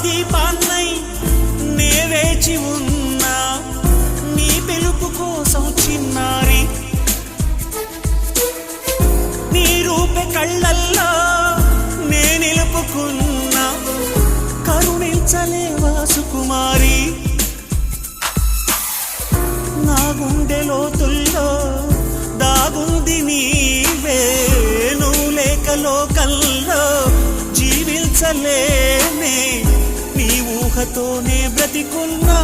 దీపాన్నై నే వేచి ఉన్నా నీ పిలుపు కోసం చిన్నారి నీ రూపే కళ్ళల్లో నే నిలుపుకున్నా కరుణించలేవా సుకుమారి నా గుండె లోతుల్లో దాగుంది నీవే నువ్వు లేక లోకల్లో జీవించలేనే నీ ఊహతోనే బ్రతికున్నా